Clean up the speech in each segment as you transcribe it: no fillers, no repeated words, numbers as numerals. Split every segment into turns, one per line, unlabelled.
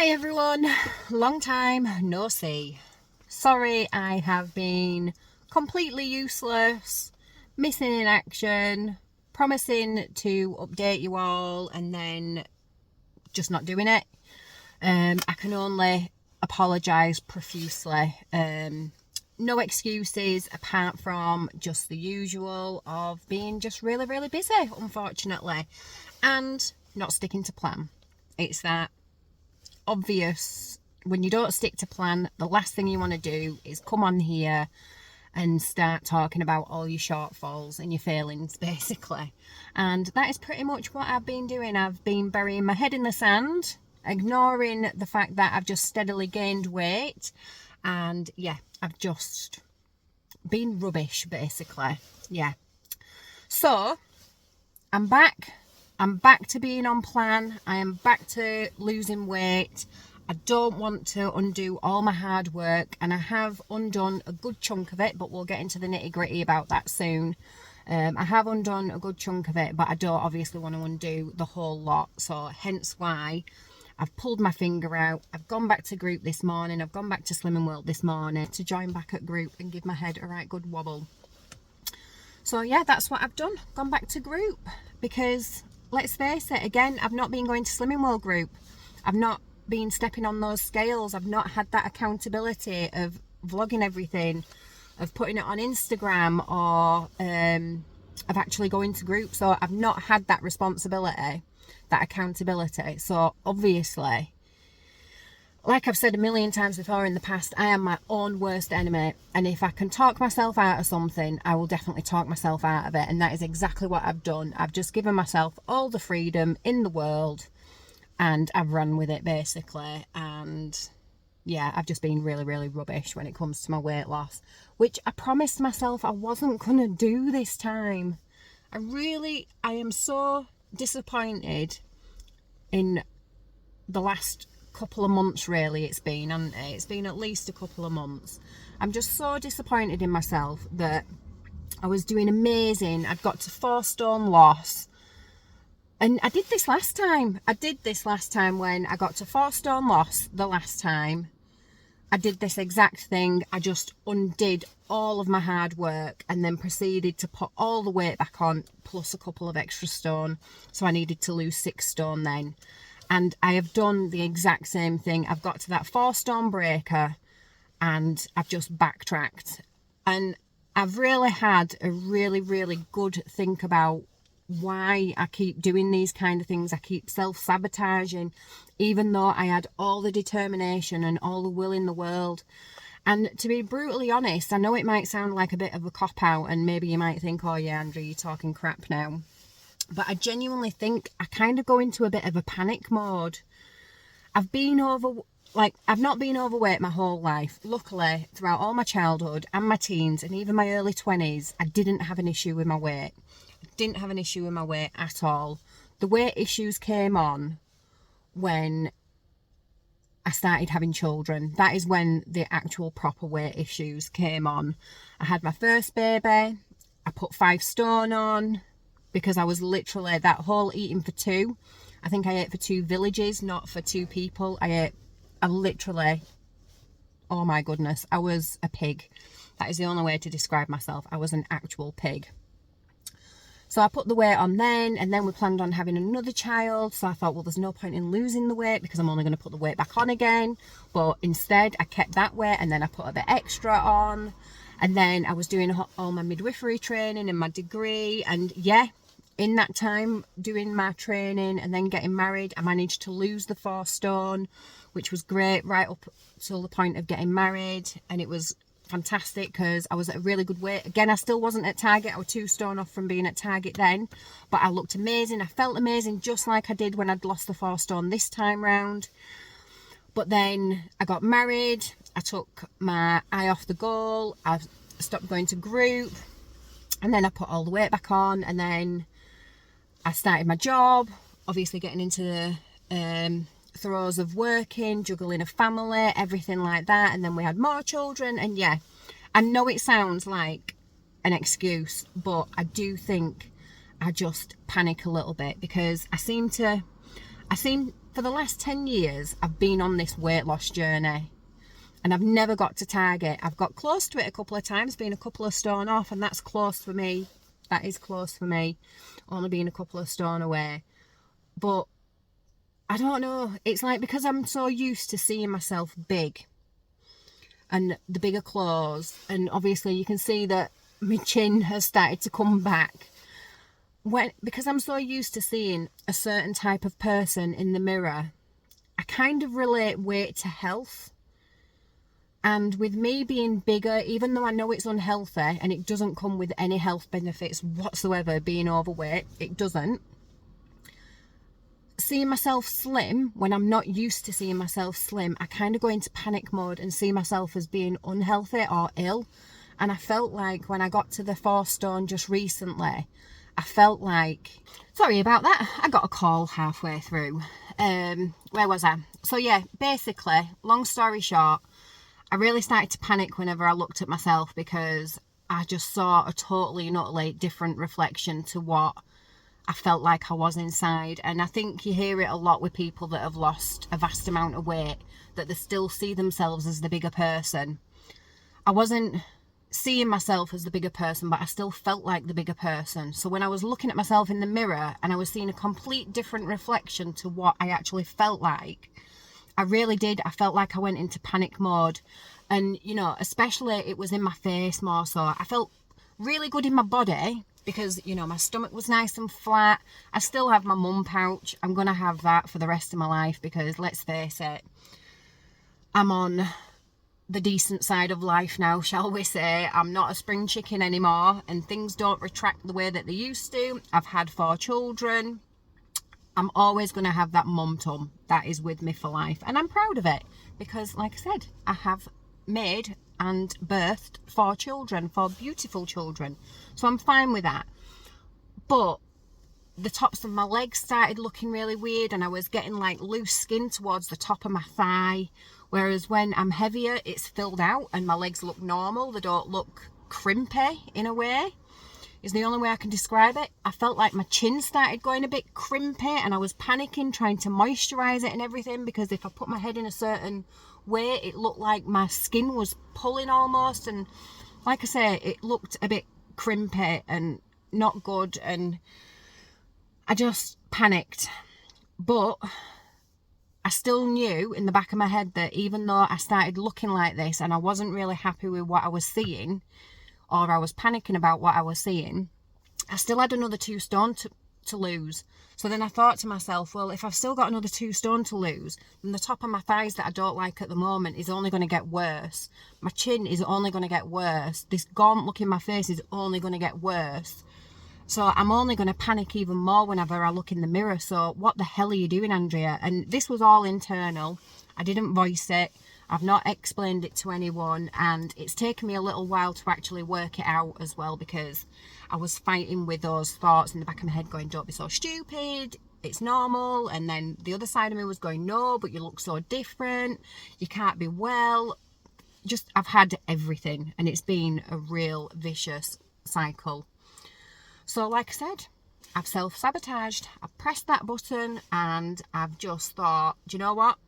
Hi everyone, long time no see. Sorry I have been completely useless, missing in action, promising to update you all and then just not doing it. I can only apologise profusely. No excuses apart from just the usual of being just really busy, unfortunately, and not sticking to plan. It's that obvious when you don't stick to plan, the last thing you want to do is come on here and start talking about all your shortfalls and your failings, basically. And that is pretty much what I've been doing. I've been burying my head in the sand, ignoring the fact that I've just steadily gained weight, and yeah, I've just been rubbish, basically. Yeah, so I'm back to being on plan. I am back to losing weight. I don't want to undo all my hard work, and I have undone a good chunk of it, but we'll get into the nitty gritty about that soon. I have undone a good chunk of it, but I don't obviously want to undo the whole lot, so hence why I've pulled my finger out. I've gone back to group this morning. I've gone back to Slimming World this morning to join back at group and give my head a right good wobble. So yeah, that's what I've done, gone back to group, because let's face it, again, I've not been going to Slimming World group. I've not been stepping on those scales. I've not had that accountability of vlogging everything, of putting it on Instagram, or of actually going to group. So I've not had that responsibility, that accountability. So obviously, like I've said a million times before in the past, I am my own worst enemy. And if I can talk myself out of something, I will definitely talk myself out of it. And that is exactly what I've done. I've just given myself all the freedom in the world and I've run with it, basically. And yeah, I've just been really rubbish when it comes to my weight loss, which I promised myself I wasn't going to do this time. I am so disappointed in the last couple of months, really. It's been, hasn't it? It's been at least a couple of months. I'm just so disappointed in myself that I was doing amazing. I'd got to 4 stone loss, and I did this last time. When I got to 4 stone loss the last time. I did this exact thing. I just undid all of my hard work and then proceeded to put all the weight back on, plus a couple of extra stone. So I needed to lose 6 stone then. And I have done the exact same thing. I've got to that 4 stone breaker and I've just backtracked. And I've really had a really good think about why I keep doing these kind of things. I keep self-sabotaging, even though I had all the determination and all the will in the world. And to be brutally honest, I know it might sound like a bit of a cop-out, and maybe you might think, oh yeah, Andrea, you're talking crap now. But I genuinely think I kind of go into a bit of a panic mode. I've not been overweight my whole life. Luckily, throughout all my childhood and my teens and even my early 20s, I didn't have an issue with my weight. I didn't have an issue with my weight at all. The weight issues came on when I started having children. That is when the actual proper weight issues came on. I had my first baby. I put 5 stone on, because I was literally, that whole eating for 2, I think I ate for 2 villages, not for 2 people. I literally, oh my goodness, I was a pig. That is the only way to describe myself. I was an actual pig. So I put the weight on then, and then we planned on having another child. So I thought, well, there's no point in losing the weight because I'm only going to put the weight back on again. But instead, I kept that weight, and then I put a bit extra on. And then I was doing all my midwifery training and my degree. And yeah, in that time doing my training and then getting married, I managed to lose the 4 stone, which was great right up till the point of getting married. And it was fantastic because I was at a really good weight. Again, I still wasn't at target. I was 2 stone off from being at target then, but I looked amazing. I felt amazing, just like I did when I'd lost the 4 stone this time round. But then I got married. I took my eye off the goal. I stopped going to group, and then I put all the weight back on, and then I started my job, obviously getting into the throes of working, juggling a family, everything like that. And then we had more children. And yeah, I know it sounds like an excuse, but I do think I just panic a little bit because I seem For the last 10 years, I've been on this weight loss journey and I've never got to target. I've got close to it a couple of times, being a couple of stone off, and that's close for me. That is close for me, only being a couple of stone away. But I don't know, it's like because I'm so used to seeing myself big and the bigger clothes, and obviously you can see that my chin has started to come back. Because I'm so used to seeing a certain type of person in the mirror, I kind of relate weight to health. And with me being bigger, even though I know it's unhealthy and it doesn't come with any health benefits whatsoever, being overweight, it doesn't. Seeing myself slim, when I'm not used to seeing myself slim, I kind of go into panic mode and see myself as being unhealthy or ill. And I felt like when I got to the 4 stone just recently, I felt like, sorry about that, I got a call halfway through. Where was I? So yeah, basically, long story short, I really started to panic whenever I looked at myself because I just saw a totally and utterly different reflection to what I felt like I was inside. And I think you hear it a lot with people that have lost a vast amount of weight, that they still see themselves as the bigger person. I wasn't seeing myself as the bigger person, but I still felt like the bigger person. So when I was looking at myself in the mirror and I was seeing a complete different reflection to what I actually felt like, I really did. I felt like I went into panic mode. And, you know, especially it was in my face more so. I felt really good in my body because, you know, my stomach was nice and flat. I still have my mum pouch. I'm going to have that for the rest of my life because, let's face it, I'm on the decent side of life now, shall we say. I'm not a spring chicken anymore and things don't retract the way that they used to. I've had 4 children. I'm always going to have that mum tum. That is with me for life. And I'm proud of it because, like I said, I have made and birthed 4 children, 4 beautiful children. So I'm fine with that. But the tops of my legs started looking really weird and I was getting like loose skin towards the top of my thigh. Whereas when I'm heavier, it's filled out and my legs look normal. They don't look crimpy in a way. Is the only way I can describe it. I felt like my chin started going a bit crimpy and I was panicking, trying to moisturize it and everything, because if I put my head in a certain way, it looked like my skin was pulling almost. And like I say, it looked a bit crimpy and not good, and I just panicked. But I still knew in the back of my head that even though I started looking like this and I wasn't really happy with what I was seeing, or I was panicking about what I was seeing, I still had another 2 stone to lose. So then I thought to myself, well, if I've still got another 2 stone to lose, then the top of my thighs that I don't like at the moment is only going to get worse. My chin is only going to get worse. This gaunt look in my face is only going to get worse. So I'm only going to panic even more whenever I look in the mirror. So what the hell are you doing, Andrea? And this was all internal. I didn't voice it. I've not explained it to anyone, and it's taken me a little while to actually work it out as well, because I was fighting with those thoughts in the back of my head going, don't be so stupid, it's normal. And then the other side of me was going, no, but you look so different, you can't be well. Just, I've had everything and it's been a real vicious cycle. So like I said, I've self-sabotaged. I've pressed that button and I've just thought, do you know what?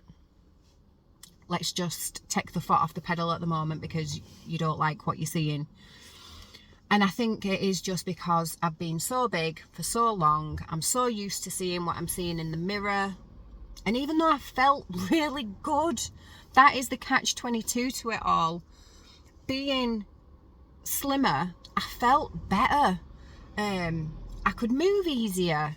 Let's just take the foot off the pedal at the moment because you don't like what you're seeing. And I think it is just because I've been so big for so long. I'm so used to seeing what I'm seeing in the mirror. And even though I felt really good, that is the catch-22 to it all. Being slimmer, I felt better. I could move easier.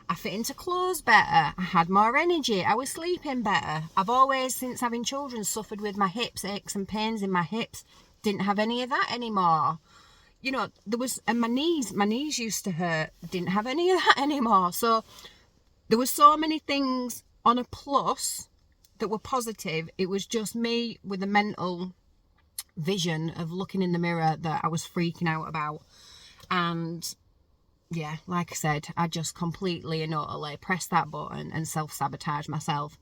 I fit into clothes better. I had more energy. I was sleeping better. I've always, since having children, suffered with my hips, aches and pains in my hips. Didn't have any of that anymore. You know, there was, and my knees used to hurt. Didn't have any of that anymore. So there were so many things on a plus that were positive. It was just me with a mental vision of looking in the mirror that I was freaking out about. And yeah, like I said, I just completely and utterly pressed that button and self-sabotage myself.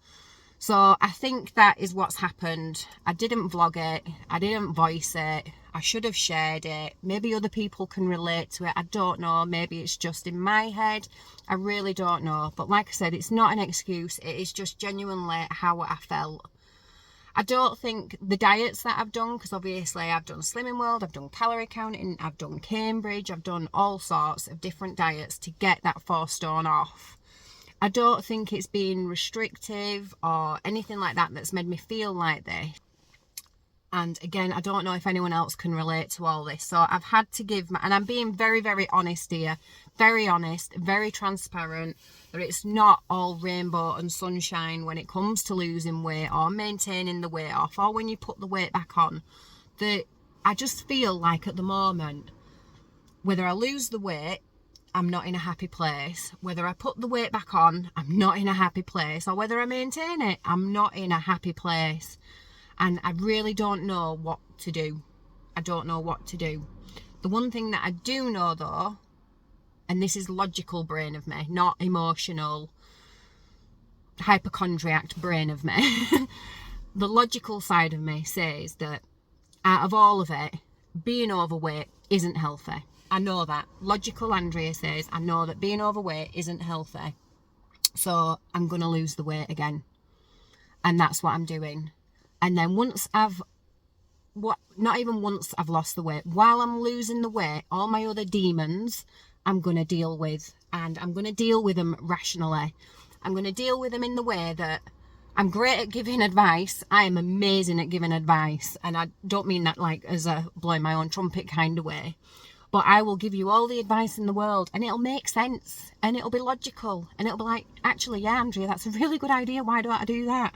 So I think that is what's happened. I didn't vlog it. I didn't voice it. I should have shared it. Maybe other people can relate to it. I don't know. Maybe it's just in my head. I really don't know. But like I said, it's not an excuse. It is just genuinely how I felt. I don't think the diets that I've done, because obviously I've done Slimming World, I've done calorie counting, I've done Cambridge, I've done all sorts of different diets to get that 4 stone off. I don't think it's been restrictive or anything like that that's made me feel like this. And again, I don't know if anyone else can relate to all this. So I've had to give and I'm being very, very honest here. Very honest, very transparent. That it's not all rainbow and sunshine when it comes to losing weight or maintaining the weight off or when you put the weight back on. That I just feel like at the moment, whether I lose the weight, I'm not in a happy place. Whether I put the weight back on, I'm not in a happy place. Or whether I maintain it, I'm not in a happy place. And I really don't know what to do. I don't know what to do. The one thing that I do know though, and this is logical brain of me, not emotional, hypochondriac brain of me. The logical side of me says that out of all of it, being overweight isn't healthy. I know that. Logical Andrea says, I know that being overweight isn't healthy. So I'm going to lose the weight again. And that's what I'm doing. And then once not even once I've lost the weight, while I'm losing the weight, all my other demons I'm going to deal with. And I'm going to deal with them rationally. I'm going to deal with them in the way that I'm great at giving advice. I am amazing at giving advice. And I don't mean that like as a blowing my own trumpet kind of way. But I will give you all the advice in the world and it'll make sense and it'll be logical and it'll be like, actually, yeah, Andrea, that's a really good idea. Why don't I do that?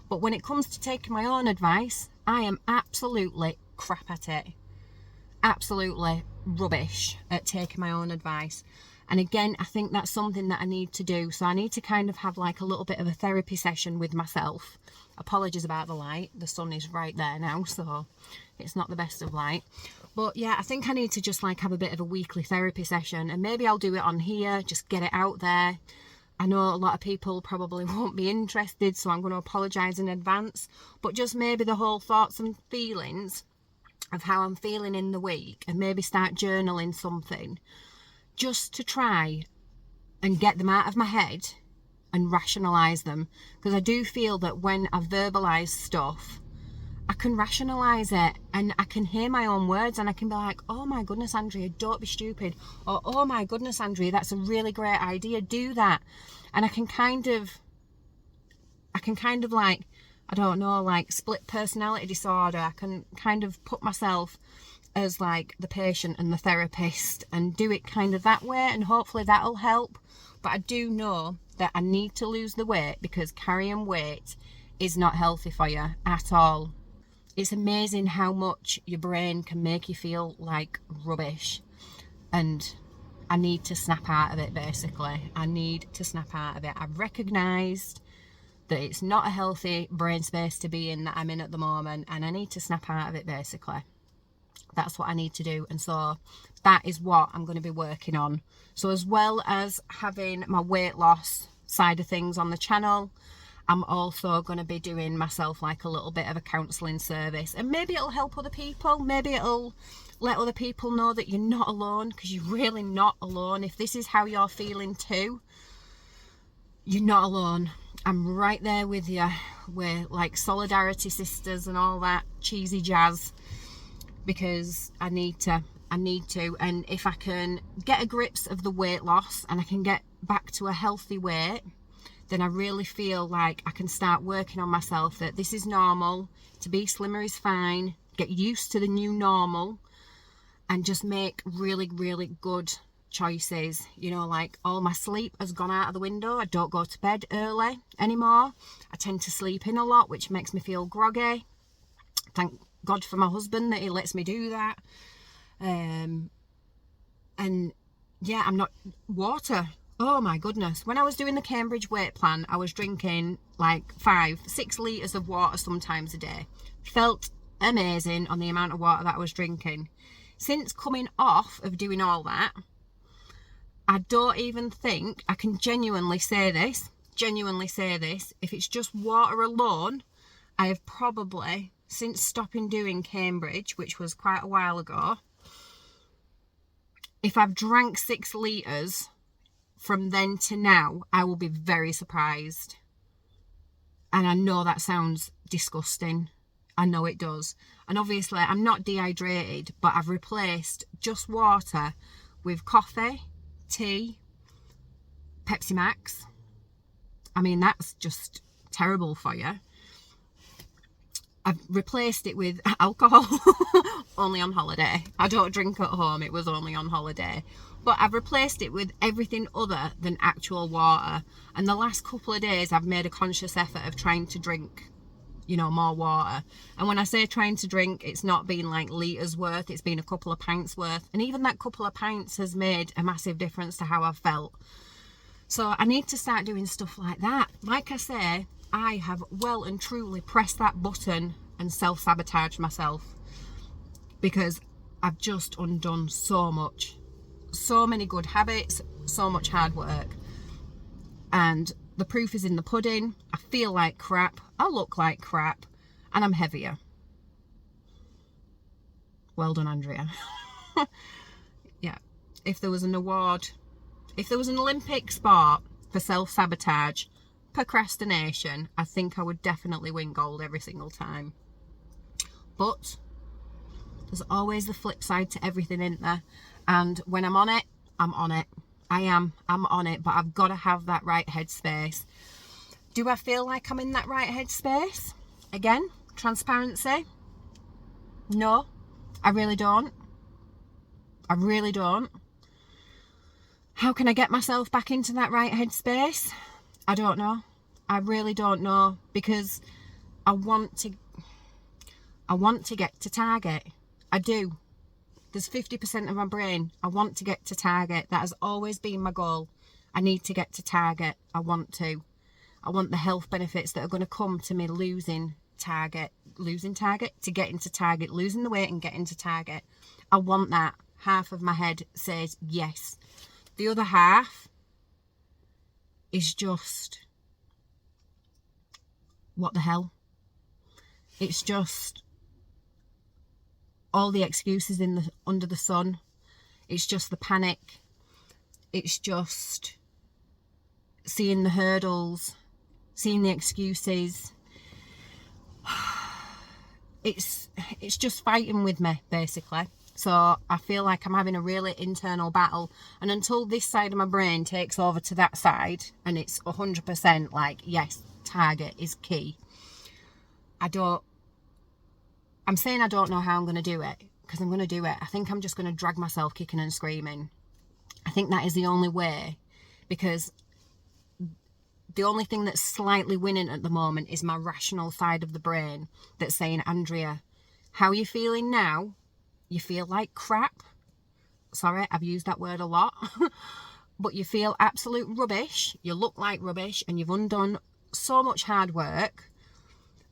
But when it comes to taking my own advice, I am absolutely crap at it. Absolutely rubbish at taking my own advice. And again, I think that's something that I need to do. So I need to kind of have like a little bit of a therapy session with myself. Apologies about the light. The sun is right there now, so it's not the best of light. But yeah, I think I need to just like have a bit of a weekly therapy session and maybe I'll do it on here, just get it out there. I know a lot of people probably won't be interested, so I'm going to apologise in advance. But just maybe the whole thoughts and feelings of how I'm feeling in the week and maybe start journaling something just to try and get them out of my head and rationalise them. Because I do feel that when I verbalise stuff, I can rationalise it and I can hear my own words and I can be like, oh my goodness, Andrea, don't be stupid. Or, oh my goodness, Andrea, that's a really great idea. Do that. And I can kind of like, I don't know, like split personality disorder. I can kind of put myself as like the patient and the therapist and do it kind of that way. And hopefully that'll help. But I do know that I need to lose the weight because carrying weight is not healthy for you at all. It's amazing how much your brain can make you feel like rubbish. And I need to snap out of it, basically. I need to snap out of it. I've recognised that it's not a healthy brain space to be in that I'm in at the moment. And I need to snap out of it, basically. That's what I need to do. And so that is what I'm going to be working on. So as well as having my weight loss side of things on the channel, I'm also going to be doing myself like a little bit of a counselling service. And maybe it'll help other people. Maybe it'll let other people know that you're not alone, because you're really not alone. If this is how you're feeling too, you're not alone. I'm right there with you. We're like solidarity sisters and all that cheesy jazz, because I need to. And if I can get a grips of the weight loss and I can get back to a healthy weight, then I really feel like I can start working on myself, that this is normal, to be slimmer is fine, get used to the new normal and just make really, really good choices. You know, like all my sleep has gone out of the window. I don't go to bed early anymore. I tend to sleep in a lot, which makes me feel groggy. Thank God for my husband that he lets me do that. And yeah, I'm not water. Oh my goodness. When I was doing the Cambridge weight plan, I was drinking like 5-6 litres of water sometimes a day. Felt amazing on the amount of water that I was drinking. Since coming off of doing all that, I don't even think, I can genuinely say this, genuinely say this, if it's just water alone, I have probably, since stopping doing Cambridge, which was quite a while ago, if I've drank 6 litres from then to now, I will be very surprised. And I know that sounds disgusting. I know it does. And obviously I'm not dehydrated, but I've replaced just water with coffee, tea, Pepsi Max. I mean, that's just terrible for you. I've replaced it with alcohol. Only on holiday. I don't drink at home. It was only on holiday. But I've replaced it with everything other than actual water. And the last couple of days, I've made a conscious effort of trying to drink, you know, more water. And when I say trying to drink, it's not been like litres worth. It's been a couple of pints worth. And even that couple of pints has made a massive difference to how I've felt. So I need to start doing stuff like that. Like I say, I have well and truly pressed that button and self-sabotaged myself, because I've just undone so much. So many good habits, so much hard work. And the proof is in the pudding. I feel like crap, I look like crap, and I'm heavier. Well done, Andrea. Yeah, if there was an award, if there was an Olympic sport for self-sabotage, procrastination, I think I would definitely win gold every single time. But there's always the flip side to everything, isn't there? And when I'm on it, I'm on it. I'm on it, but I've got to have that right headspace. Do I feel like I'm in that right headspace? Again, transparency. No, I really don't. I really don't. How can I get myself back into that right headspace? I don't know. I really don't know, because I want to get to target. I do. There's 50% of my brain. I want to get to target. That has always been my goal. I need to get to target. I want to. I want the health benefits that are going to come to me losing target to getting to target, losing the weight and getting to target. I want that. Half of my head says yes. The other half is just, what the hell? It's just all the excuses under the sun. It's just the panic. It's just seeing the hurdles, seeing the excuses. It's just fighting with me, basically. So I feel like I'm having a really internal battle, and until this side of my brain takes over to that side and it's 100% like, yes, target is key, I'm saying I don't know how I'm going to do it, because I'm going to do it. I think I'm just going to drag myself kicking and screaming. I think that is the only way, because the only thing that's slightly winning at the moment is my rational side of the brain that's saying, Andrea, how are you feeling now? You feel like crap. Sorry, I've used that word a lot. But you feel absolute rubbish. You look like rubbish, and you've undone so much hard work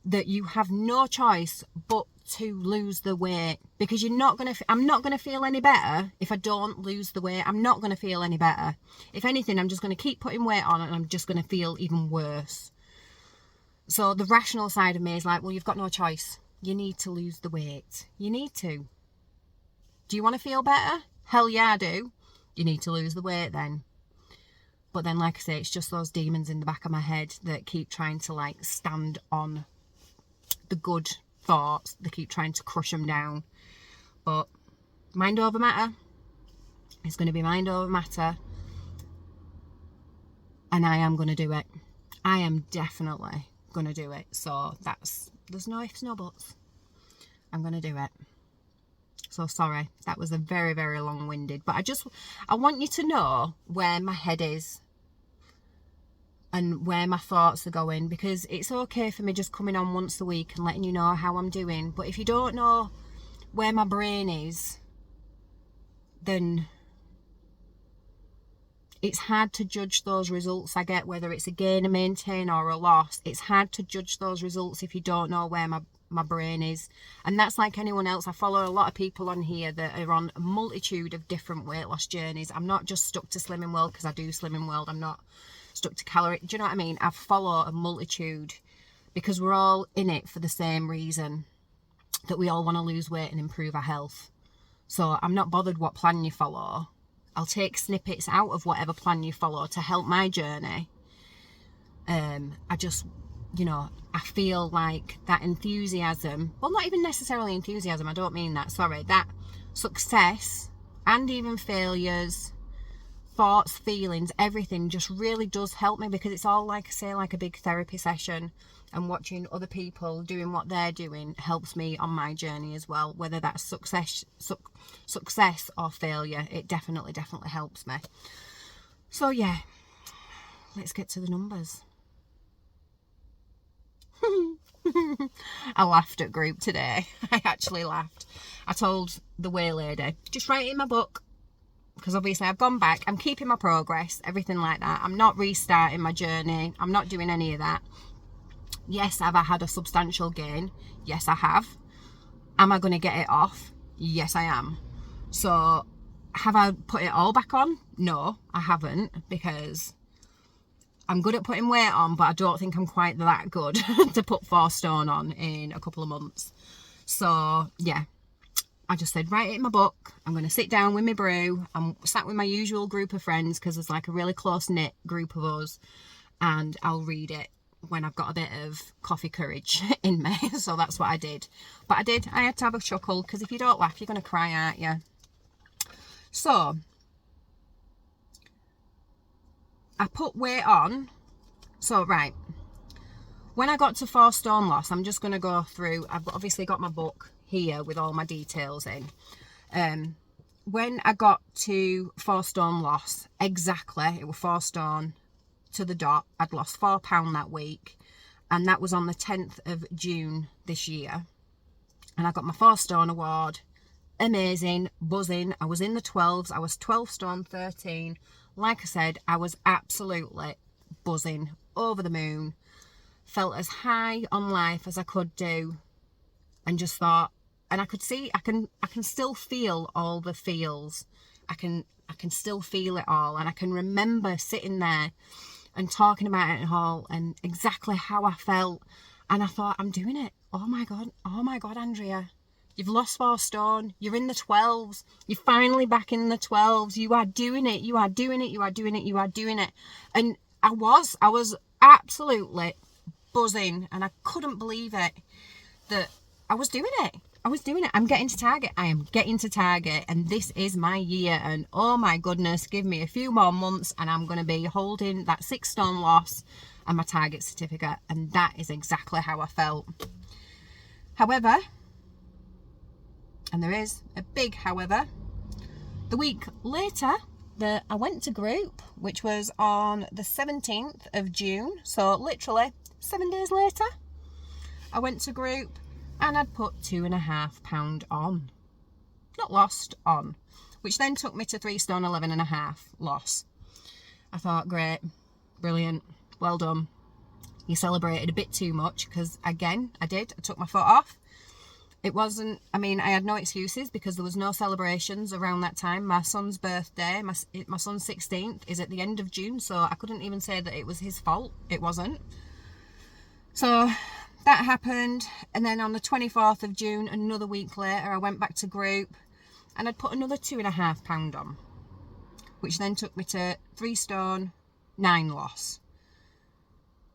that you have no choice but to lose the weight, because I'm not going to feel any better if I don't lose the weight. I'm not going to feel any better. If anything, I'm just going to keep putting weight on, and I'm just going to feel even worse. So the rational side of me is like, well, you've got no choice. You need to lose the weight. You need to. Do you want to feel better? Hell yeah, I do. You need to lose the weight then. But then, like I say, it's just those demons in the back of my head that keep trying to like stand on the good thoughts. They keep trying to crush them down. But mind over matter. It's going to be mind over matter. And I am going to do it. I am definitely going to do it. So there's no ifs, no buts. I'm going to do it. So sorry, that was a very, very long-winded, but I want you to know where my head is and where my thoughts are going, because it's okay for me just coming on once a week and letting you know how I'm doing. But if you don't know where my brain is, then it's hard to judge those results I get, whether it's a gain, a maintain, or a loss. It's hard to judge those results if you don't know where my brain is. And that's like anyone else. I follow a lot of people on here that are on a multitude of different weight loss journeys. I'm not just stuck to Slimming World because I do Slimming World. I'm not stuck to calorie. Do you know what I mean? I follow a multitude because we're all in it for the same reason, that we all want to lose weight and improve our health. So I'm not bothered what plan you follow. I'll take snippets out of whatever plan you follow to help my journey. I just, you know, I feel like that enthusiasm, well, not even necessarily enthusiasm, I don't mean that, sorry, that success and even failures, thoughts, feelings, everything just really does help me, because it's all, like I say, like a big therapy session, and watching other people doing what they're doing helps me on my journey as well, whether that's success or failure. It definitely helps me. So yeah, let's get to the numbers. I laughed at group today. I actually laughed. I told the way lady, just write it in my book, because obviously I've gone back, I'm keeping my progress, everything like that. I'm not restarting my journey, I'm not doing any of that. Yes, have I had a substantial gain? Yes, I have. Am I going to get it off? Yes, I am. So have I put it all back on? No, I haven't, because I'm good at putting weight on, but I don't think I'm quite that good to put 4 stone on in a couple of months. So yeah, I just said, write it in my book. I'm going to sit down with my brew. I'm sat with my usual group of friends, because there's like a really close-knit group of us, and I'll read it when I've got a bit of coffee courage in me. So that's what I did. But I had to have a chuckle, because if you don't laugh, you're going to cry, aren't you? So I put weight on. So right, when I got to 4 stone loss, I'm just going to go through, I've obviously got my book here with all my details in. When I got to 4 stone loss, exactly, it was 4 stone to the dot. I'd lost £4 that week, and that was on the 10th of June this year, and I got my 4 stone award. Amazing, buzzing. I was in the 12s. I was 12 stone 13. Like I said, I was absolutely buzzing, over the moon, felt as high on life as I could do, and just thought, and I could see, I can still feel all the feels. I can still feel it all, and I can remember sitting there and talking about it all, and exactly how I felt. And I thought, I'm doing it. Oh my God, Andrea, you've lost 4 stone. You're in the 12s. You're finally back in the 12s. You are doing it. You are doing it. You are doing it. You are doing it. And I was absolutely buzzing, and I couldn't believe it that I was doing it. I was doing it. I'm getting to target. I am getting to target, and this is my year. And oh my goodness, give me a few more months and I'm going to be holding that 6 stone loss and my target certificate. And that is exactly how I felt. However, and there is a big however, the week later that I went to group, which was on the 17th of June, so literally 7 days later, I went to group, and I'd put £2.5 on. Not lost, on. Which then took me to 3 stone 11.5 loss. I thought, great, brilliant, well done. You celebrated a bit too much, because again, I took my foot off. It wasn't, I mean, I had no excuses, because there was no celebrations around that time. My son's birthday, my son's 16th, is at the end of June, so I couldn't even say that it was his fault. It wasn't. So that happened, and then on the 24th of June, another week later, I went back to group, and I'd put another £2.5 on, which then took me to 3 stone 9 loss,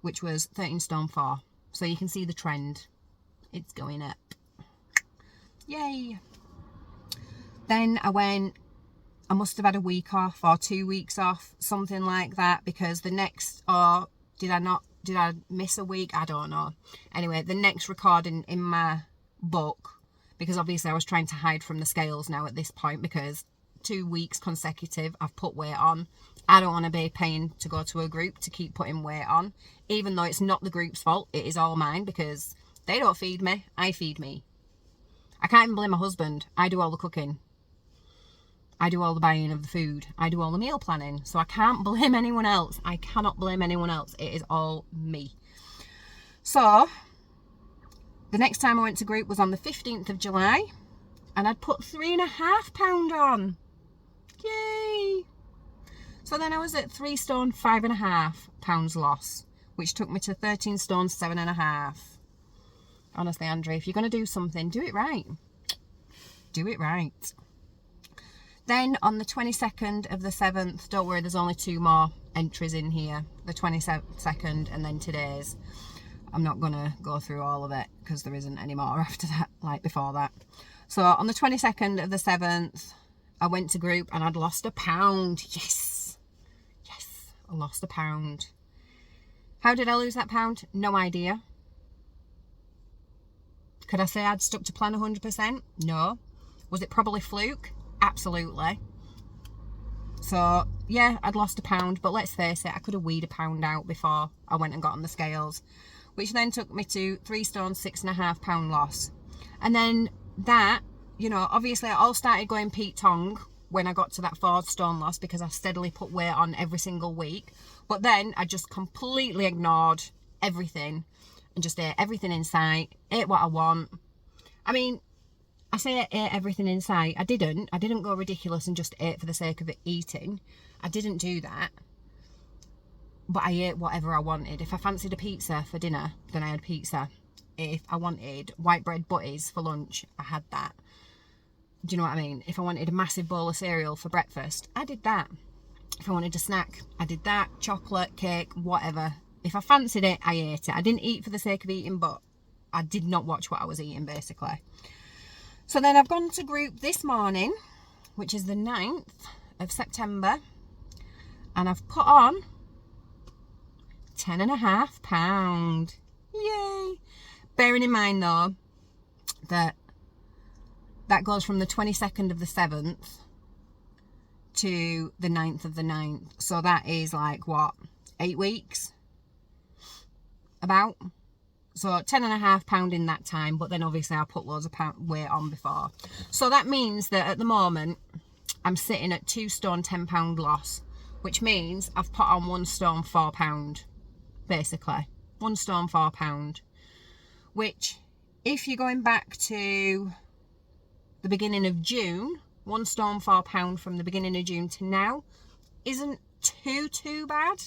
which was 13 stone 4. So you can see the trend. It's going up. Yay. Then I must have had a week off or 2 weeks off, something like that, because the next, or did I miss a week? I don't know. Anyway, the next recording in my book, because obviously I was trying to hide from the scales now at this point, because 2 weeks consecutive I've put weight on. I don't want to be paying to go to a group to keep putting weight on, even though it's not the group's fault. It is all mine, because they don't feed me, I feed me. I can't even blame my husband. I do all the cooking. I do all the buying of the food. I do all the meal planning. So I can't blame anyone else. I cannot blame anyone else. It is all me. So the next time I went to group was on the 15th of July, and I'd put £3.5 on. Yay! So then I was at 3 stone 5.5 pounds loss, which took me to 13 stone 7.5. Honestly, Andrea, if you're going to do something, do it right. Do it right. Then on the 22nd of the 7th, don't worry, there's only 2 more entries in here. The 22nd and then today's. I'm not going to go through all of it because there isn't any more after that, like before that. So on the 22nd of the 7th, I went to group and I'd lost £1. Yes. Yes, I lost £1. How did I lose that £1? No idea. Could I say I'd stuck to plan 100%? No. Was it probably fluke? Absolutely. So, yeah, I'd lost £1, but let's face it, I could have weed £1 out before I went and got on the scales, which then took me to 3 stone 6.5 pound loss. And then that, you know, obviously I all started going Pete Tong when I got to that 4 stone loss because I steadily put weight on every single week. But then I just completely ignored everything and just ate everything in sight, ate what I want. I mean, I say I ate everything in sight. I didn't go ridiculous and just ate for the sake of it eating. I didn't do that. But I ate whatever I wanted. If I fancied a pizza for dinner, then I had pizza. If I wanted white bread butties for lunch, I had that. Do you know what I mean? If I wanted a massive bowl of cereal for breakfast, I did that. If I wanted a snack, I did that. Chocolate, cake, whatever. If I fancied it, I ate it. I didn't eat for the sake of eating, but I did not watch what I was eating, basically. So then I've gone to group this morning, which is the 9th of September, and I've put on 10.5 pound. Yay! Bearing in mind though that goes from the 22nd of the 7th to the 9th of the 9th. So that is like what, 8 weeks? About. So 10.5 pound in that time, but then obviously I put loads of weight on before. So that means that at the moment I'm sitting at 2 stone 10 pound loss, which means I've put on 1 stone 4 pound, basically 1 stone 4 pound, which if you're going back to the beginning of June, 1 stone 4 pound from the beginning of June to now isn't too bad.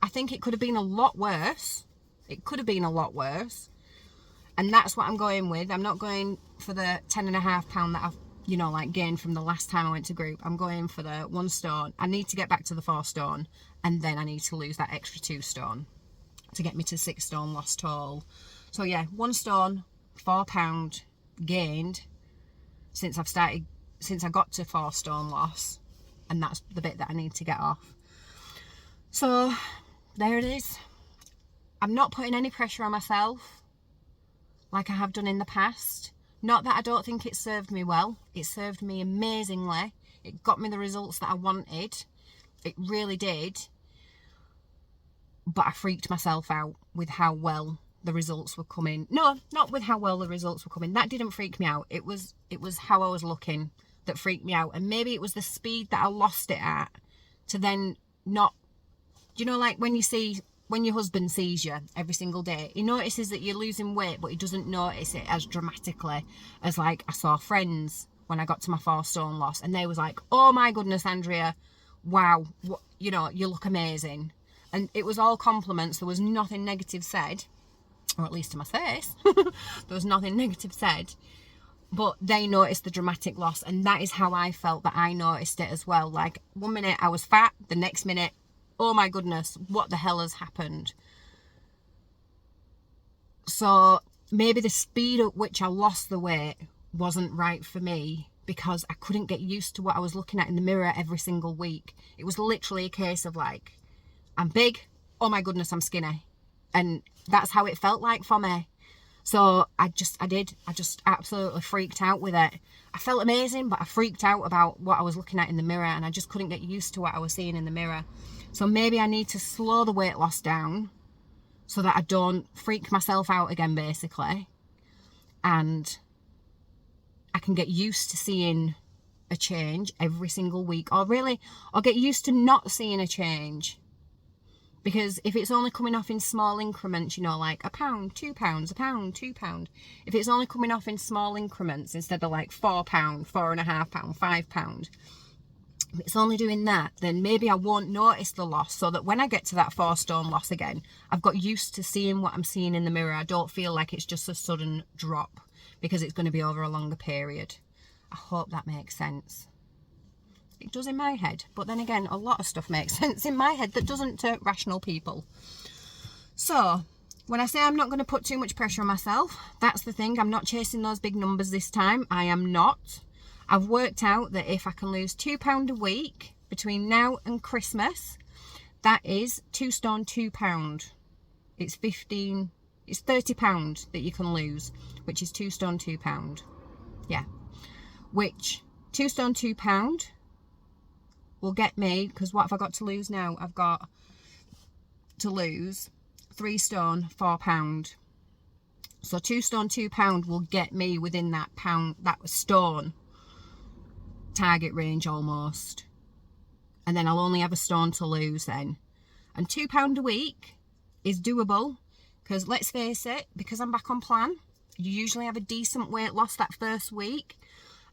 I think it could have been a lot worse. It could have been a lot worse. And that's what I'm going with. I'm not going for the 10.5 pound that I've, you know, like gained from the last time I went to group. I'm going for the 1 stone. I need to get back to the 4 stone, and then I need to lose that extra 2 stone to get me to 6 stone lost total. So yeah, 1 stone 4 pound gained since I got to 4 stone loss, and that's the bit that I need to get off. So there it is. I'm not putting any pressure on myself like I have done in the past. Not that I don't think it served me well. It served me amazingly. It got me the results that I wanted. It really did. But I freaked myself out with how well the results were coming. No, not with how well the results were coming. That didn't freak me out. It was how I was looking that freaked me out. And maybe it was the speed that I lost it at to then not, you know, like when your husband sees you every single day, he notices that you're losing weight, but he doesn't notice it as dramatically as like I saw friends when I got to my 4 stone loss, and they was like, oh my goodness, Andrea, wow, what, you know, you look amazing. And it was all compliments. There was nothing negative said, or at least to my face. There was nothing negative said, but they noticed the dramatic loss, and that is how I felt that I noticed it as well. Like 1 minute I was fat, the next minute, oh my goodness, what the hell has happened? So maybe the speed at which I lost the weight wasn't right for me because I couldn't get used to what I was looking at in the mirror every single week. It was literally a case of like, I'm big, oh my goodness, I'm skinny. And that's how it felt like for me. So I just absolutely freaked out with it. I felt amazing, but I freaked out about what I was looking at in the mirror, and I just couldn't get used to what I was seeing in the mirror. So maybe I need to slow the weight loss down so that I don't freak myself out again, basically. And I can get used to seeing a change every single week, or get used to not seeing a change. Because if it's only coming off in small increments, you know, like £1, £2, £1, £2. If it's only coming off in small increments instead of like £4, £4.5, £5, If it's only doing that, then maybe I won't notice the loss, so that when I get to that 4 stone loss again, I've got used to seeing what I'm seeing in the mirror. I don't feel like it's just a sudden drop, because it's going to be over a longer period. I hope that makes sense. It does in my head, but then again, a lot of stuff makes sense in my head that doesn't to rational people. So when I say I'm not going to put too much pressure on myself, that's the thing. I'm not chasing those big numbers this time. I am not. I've worked out that if I can lose £2 a week between now and Christmas, that is 2 stone £2. It's £30 that you can lose, which is 2 stone £2. Yeah, which 2 stone £2 will get me, because what have I got to lose now? I've got to lose 3 stone £4. So 2 stone £2 will get me within that stone target range almost, and then I'll only have a stone to lose then. And £2 a week is doable, because let's face it, because I'm back on plan, you usually have a decent weight loss that first week,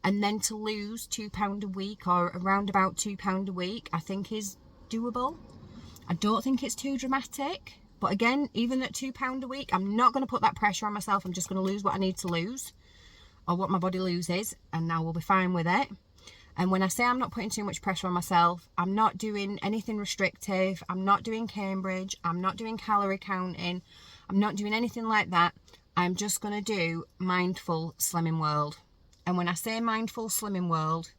and then to lose £2 a week, or around about £2 a week, I think is doable. I don't think it's too dramatic, but again, even at £2 a week, I'm not going to put that pressure on myself. I'm just going to lose what I need to lose, or what my body loses, and now we'll be fine with it. And when I say I'm not putting too much pressure on myself, I'm not doing anything restrictive. I'm not doing Cambridge. I'm not doing calorie counting. I'm not doing anything like that. I'm just going to do mindful slimming world. And when I say mindful slimming world,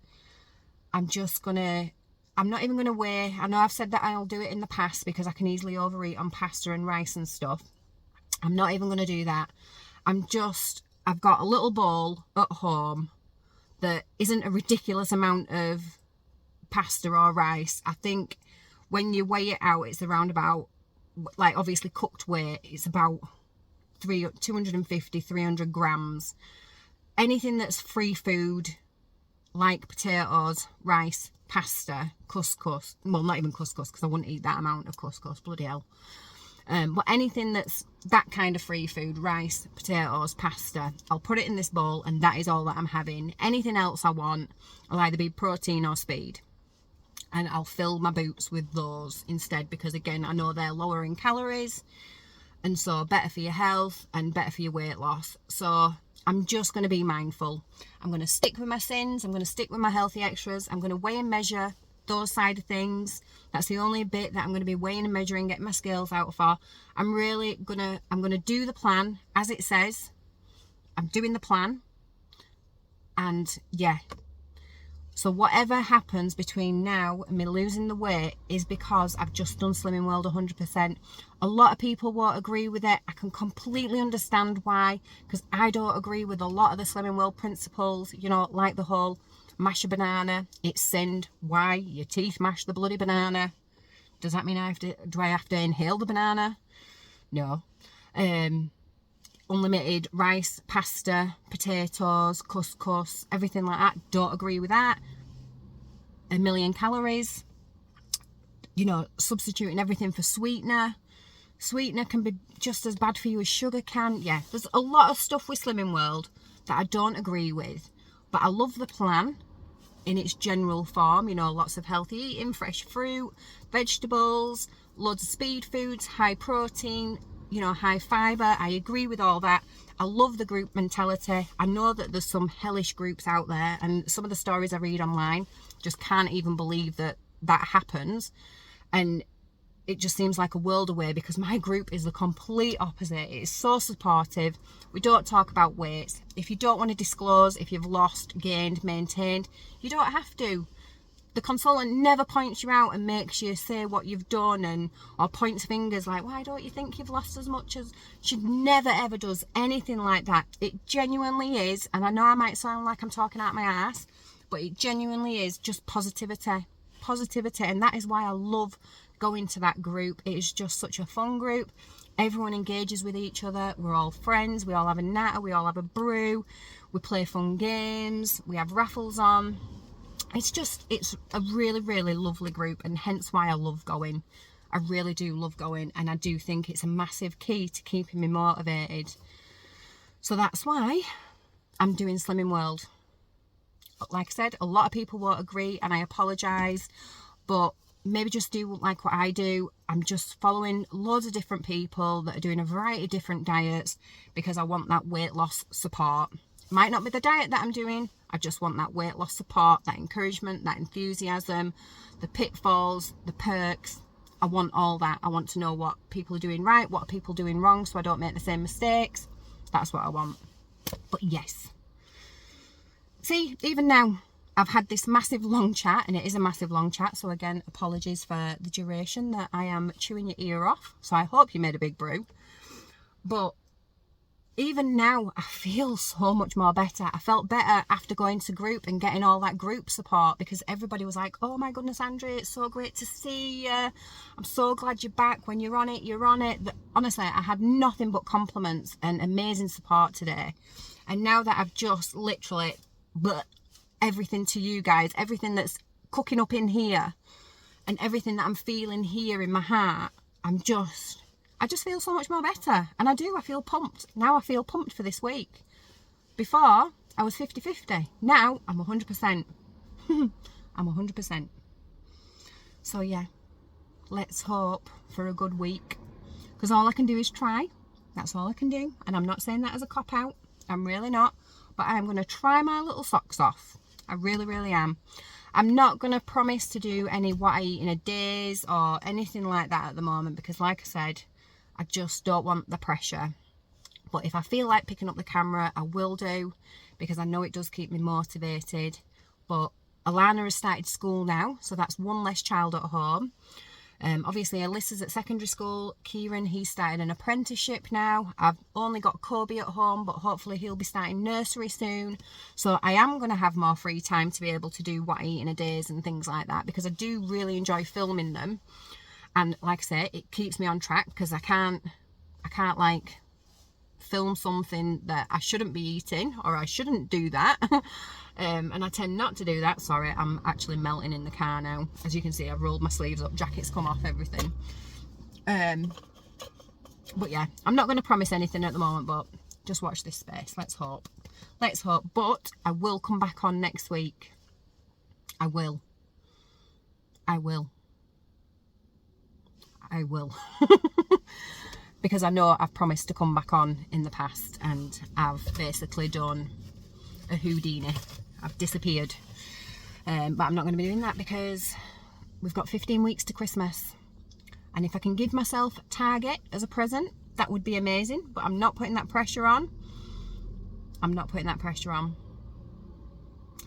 I'm not even going to weigh. I know I've said that I'll do it in the past because I can easily overeat on pasta and rice and stuff. I'm not even going to do that. I've got a little bowl at home that isn't a ridiculous amount of pasta or rice. I think when you weigh it out, it's around about, like obviously cooked weight, it's about 250, 300 grams. Anything that's free food, like potatoes, rice, pasta, couscous, well, not even couscous, because I wouldn't eat that amount of couscous, bloody hell. But anything that's that kind of free food, rice, potatoes, pasta, I'll put it in this bowl, and that is all that I'm having. Anything else I want will either be protein or speed, and I'll fill my boots with those instead, because again, I know they're lower in calories, and so better for your health and better for your weight loss. So I'm just going to be mindful. I'm going to stick with my sins. I'm going to stick with my healthy extras. I'm going to weigh and measure those side of things. That's the only bit that I'm going to be weighing and measuring, getting my scales out for. I'm going to do the plan as it says. I'm doing the plan, and yeah, so whatever happens between now and me losing the weight is because I've just done Slimming World 100%. A lot of people won't agree with it. I can completely understand why, because I don't agree with a lot of the Slimming World principles, you know, like the whole mash a banana, it's sinned. Why? Your teeth mash the bloody banana. Does that mean do I have to inhale the banana? No. Unlimited rice, pasta, potatoes, couscous, everything like that. Don't agree with that. 1 million calories. You know, substituting everything for sweetener. Sweetener can be just as bad for you as sugar can. Yeah, there's a lot of stuff with Slimming World that I don't agree with. But I love the plan in its general form. You know, lots of healthy eating, fresh fruit, vegetables, loads of speed foods, high protein, you know, high fibre. I agree with all that. I love the group mentality. I know that there's some hellish groups out there, and some of the stories I read online just can't even believe that that happens. And it just seems like a world away, because my group is the complete opposite. It's so supportive. We don't talk about weights. If you don't want to disclose if you've lost, gained, maintained, you don't have to. The consultant never points you out and makes you say what you've done, or points fingers like, why don't you think you've lost as much as... She never ever does anything like that. It genuinely is, and I know I might sound like I'm talking out my ass, but it genuinely is just positivity. Positivity, and that is why I love going to that group. It is just such a fun group. Everyone engages with each other. We're all friends. We all have a natter. We all have a brew. We play fun games. We have raffles on. It's a really, really lovely group, and hence why I love going. I really do love going, and I do think it's a massive key to keeping me motivated. So that's why I'm doing Slimming World. like I said, a lot of people won't agree, and I apologise, but maybe just do like what I do. I'm just following loads of different people that are doing a variety of different diets because I want that weight loss support. It might not be the diet that I'm doing, I just want that weight loss support, that encouragement, that enthusiasm, the pitfalls, the perks. I want all that. I want to know what people are doing right, what are people doing wrong, so I don't make the same mistakes. That's what I want. But yes, see, even now I've had this massive long chat, and it is a massive long chat, so again, apologies for the duration that I am chewing your ear off. So I hope you made a big brew. But even now, I feel so much more better. I felt better after going to group and getting all that group support, because everybody was like, oh my goodness, Andrea, it's so great to see you. I'm so glad you're back. When you're on it, you're on it. Honestly, I had nothing but compliments and amazing support today. And now that I've just literally everything to you guys, everything that's cooking up in here and everything that I'm feeling here in my heart, I just feel so much more better. And I feel pumped. Now I feel pumped for this week. Before, I was 50-50. Now, I'm 100%. I'm 100%. So yeah, let's hope for a good week. Because all I can do is try. That's all I can do. And I'm not saying that as a cop-out. I'm really not. But I'm going to try my little socks off. I really, really am. I'm not going to promise to do any what I eat in a days or anything like that at the moment, because like I said, I just don't want the pressure. But if I feel like picking up the camera, I will do, because I know it does keep me motivated. But Alana has started school now, so that's one less child at home. Obviously Alyssa's at secondary school. Kieran, he's started an apprenticeship now. I've only got Kobe at home, but hopefully he'll be starting nursery soon. So I am going to have more free time to be able to do what I eat in a days and things like that, because I do really enjoy filming them. And like I say, it keeps me on track, because I can't like film something that I shouldn't be eating, or I shouldn't do that. And I tend not to do that. Sorry, I'm actually melting in the car now. As you can see, I've rolled my sleeves up, jacket's come off, everything. But yeah, I'm not going to promise anything at the moment, but just watch this space. Let's hope. Let's hope. But I will come back on next week. I will. Because I know I've promised to come back on in the past, and I've basically done a Houdini. I've disappeared. But I'm not going to be doing that, because we've got 15 weeks to Christmas. And if I can give myself a target as a present, that would be amazing. But I'm not putting that pressure on.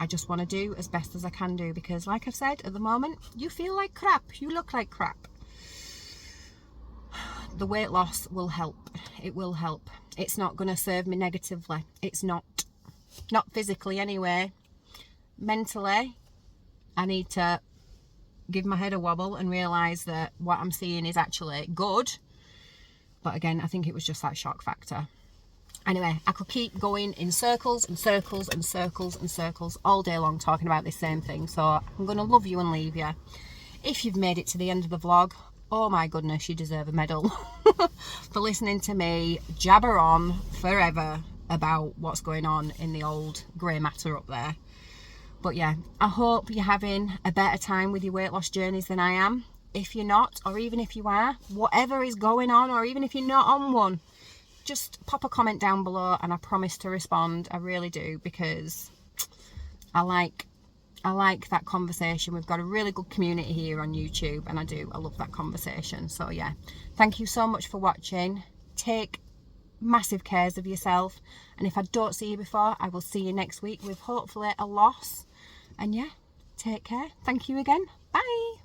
I just want to do as best as I can do, because like I've said, at the moment, you feel like crap. You look like crap. The weight loss will help. It will help. It's not going to serve me negatively. It's not physically anyway. Mentally, I need to give my head a wobble and realise that what I'm seeing is actually good. But again, I think it was just that shock factor. Anyway, I could keep going in circles and circles and circles and circles all day long talking about this same thing. So I'm going to love you and leave you. If you've made it to the end of the vlog, oh my goodness, you deserve a medal for listening to me jabber on forever about what's going on in the old grey matter up there. But yeah, I hope you're having a better time with your weight loss journeys than I am. If you're not, or even if you are, whatever is going on, or even if you're not on one, just pop a comment down below and I promise to respond. I really do, because I like that conversation. We've got a really good community here on YouTube, and I love that conversation. So yeah, thank you so much for watching. Take massive cares of yourself, and if I don't see you before, I will see you next week with hopefully a loss. And yeah, take care. Thank you again. Bye.